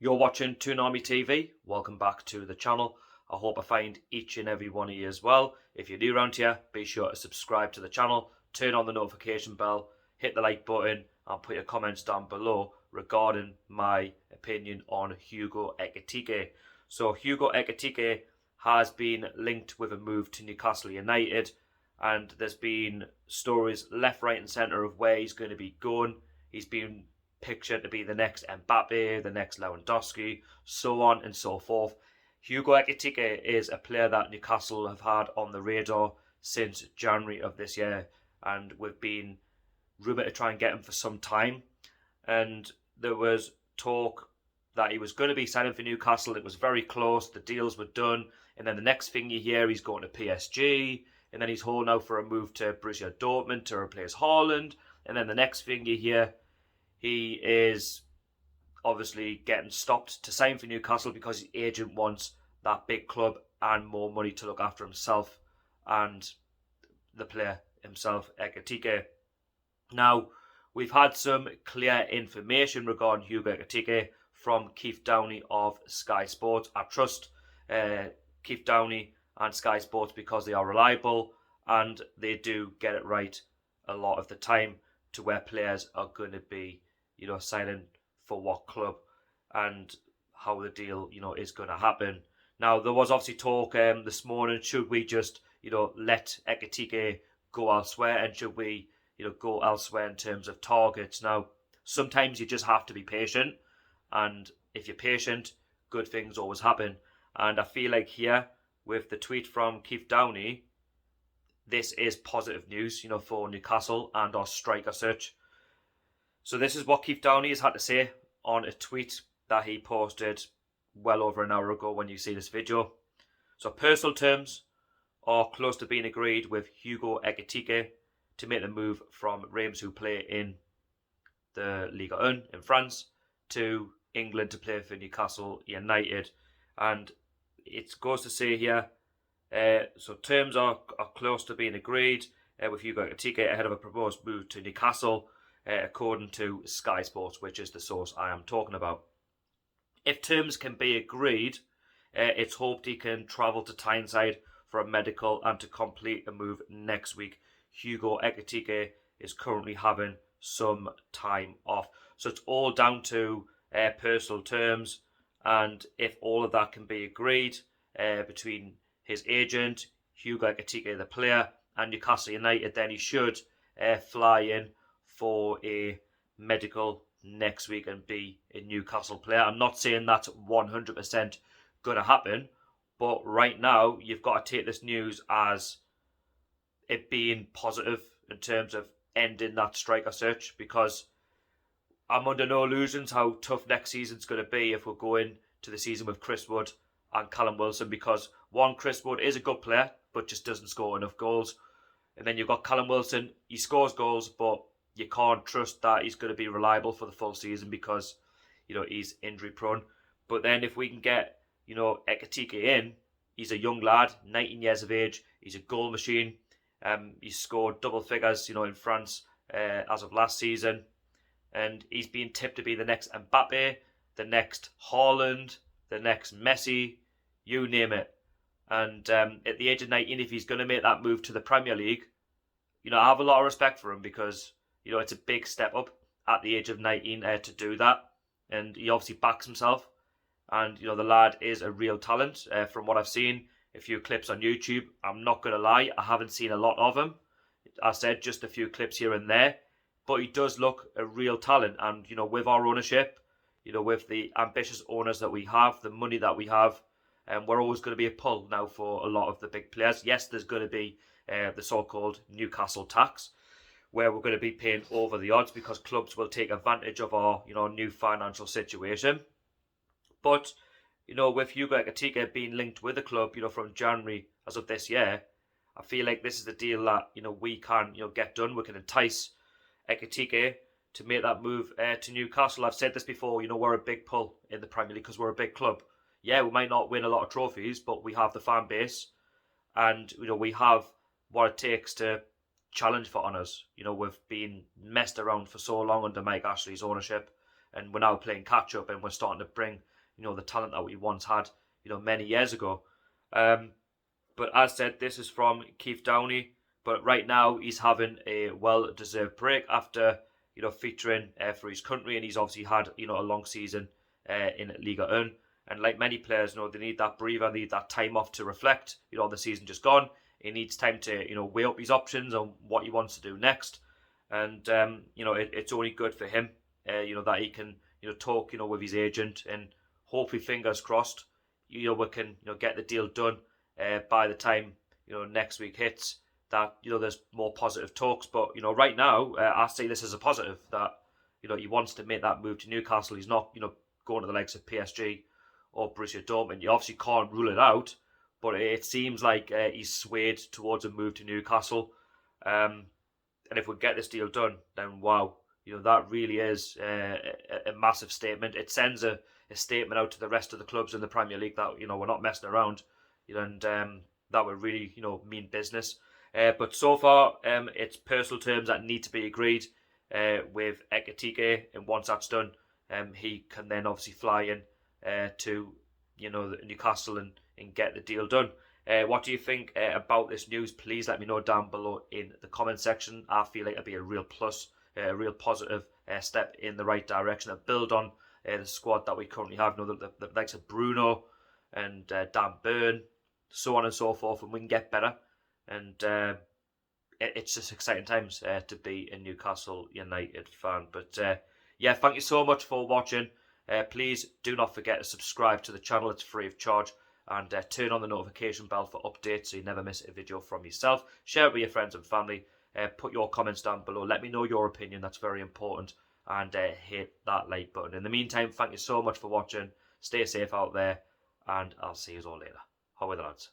You're watching Toonami TV. Welcome back to the channel. I hope I find each and every one of you as well. If you're new around here, be sure to subscribe to the channel, turn on the notification bell, hit the like button, and put your comments down below regarding my opinion on Hugo Ekitike. So Hugo Ekitike has been linked with a move to Newcastle United, and there's been stories left, right, and centre of where he's going to be going. He's been pictured to be the next Mbappe, the next Lewandowski, so on and so forth. Hugo Ekitike is a player that Newcastle have had on the radar since January of this year, and we've been rumoured to try and get him for some time. And there was talk that he was going to be signing for Newcastle. It was very close, the deals were done, and then the next thing you hear, he's going to PSG, and then he's holding out for a move to Borussia Dortmund to replace Haaland, and then the next thing you hear, he is obviously getting stopped to sign for Newcastle because his agent wants that big club and more money to look after himself and the player himself, Ekitike. Now, we've had some clear information regarding Hugo Ekitike from Keith Downey of Sky Sports. I trust Keith Downey and Sky Sports because they are reliable and they do get it right a lot of the time to where players are going to be signing for what club and how the deal, is going to happen. Now, there was obviously talk this morning, should we just, let Ekitike go elsewhere, and should we, go elsewhere in terms of targets? Now, sometimes you just have to be patient, and if you're patient, good things always happen. And I feel like here, with the tweet from Keith Downey, this is positive news, for Newcastle and our striker search. So this is what Keith Downey has had to say on a tweet that he posted well over an hour ago when you see this video. So personal terms are close to being agreed with Hugo Ekitike to make the move from Reims, who play in the Ligue 1 in France, to England to play for Newcastle United. And it goes to say here, so terms are close to being agreed with Hugo Ekitike ahead of a proposed move to Newcastle, according to Sky Sports, which is the source I am talking about. If terms can be agreed, it's hoped he can travel to Tyneside for a medical and to complete a move next week. Hugo Ekitike is currently having some time off. So it's all down to personal terms, and if all of that can be agreed between his agent, Hugo Ekitike the player, and Newcastle United, then he should fly in for a medical next week and be a Newcastle player. I'm not saying that's 100% going to happen, but right now you've got to take this news as it being positive in terms of ending that striker search, because I'm under no illusions how tough next season's going to be if we're going to the season with Chris Wood and Callum Wilson, because one, Chris Wood is a good player but just doesn't score enough goals, and then you've got Callum Wilson, he scores goals but you can't trust that he's going to be reliable for the full season because, he's injury prone. But then if we can get, Ekitike in, he's a young lad, 19 years of age, he's a goal machine. He's scored double figures, in France as of last season. And he's being tipped to be the next Mbappe, the next Haaland, the next Messi, you name it. And at the age of 19, if he's going to make that move to the Premier League, I have a lot of respect for him because it's a big step up at the age of 19 to do that. And he obviously backs himself. And, the lad is a real talent. From what I've seen, a few clips on YouTube, I'm not going to lie, I haven't seen a lot of him. I said just a few clips here and there. But he does look a real talent. And, with our ownership, with the ambitious owners that we have, the money that we have, we're always going to be a pull now for a lot of the big players. Yes, there's going to be the so-called Newcastle tax, where we're going to be paying over the odds because clubs will take advantage of our, new financial situation. But, with Hugo Ekitike being linked with the club, from January as of this year, I feel like this is the deal that, we can, get done. We can entice Ekitike to make that move to Newcastle. I've said this before, we're a big pull in the Premier League because we're a big club. Yeah, we might not win a lot of trophies, but we have the fan base and, we have what it takes to challenge for honours. We've been messed around for so long under Mike Ashley's ownership, and we're now playing catch up, and we're starting to bring, you know, the talent that we once had, you know, many years ago. But as said, this is from Keith Downey. But right now he's having a well-deserved break after, you know, featuring for his country, and he's obviously had, you know, a long season in Liga 1. And like many players, you know, they need that breather, they need that time off to reflect. You know, the season just gone. He needs time to, you know, weigh up his options on what he wants to do next. And you know, it's only good for him, you know, that he can, you know, talk, you know, with his agent, and hopefully, fingers crossed, you know, we can, you know, get the deal done by the time, you know, next week hits. That, you know, there's more positive talks. But, you know, right now, I see this as a positive, that, you know, he wants to make that move to Newcastle. He's not, you know, going to the likes of PSG or Borussia Dortmund. You obviously can't rule it out, but it seems like he's swayed towards a move to Newcastle. And if we get this deal done, then wow, you know, that really is a massive statement. It sends a statement out to the rest of the clubs in the Premier League that, you know, we're not messing around, you know, and that would really, you know, mean business. But so far, it's personal terms that need to be agreed with Ekitike, and once that's done, he can then obviously fly in to, you know, Newcastle and get the deal done. What do you think about this news? Please let me know down below in the comment section. I feel like it'd be a real plus, a real positive step in the right direction, to build on the squad that we currently have. You know, the likes of Bruno and Dan Burn, so on and so forth, and we can get better. And it's just exciting times to be a Newcastle United fan. But yeah, thank you so much for watching. Please do not forget to subscribe to the channel. It's free of charge. And turn on the notification bell for updates so you never miss a video from yourself. Share it with your friends and family. Put your comments down below. Let me know your opinion. That's very important. And hit that like button. In the meantime, thank you so much for watching. Stay safe out there. And I'll see you all later. How are the lads?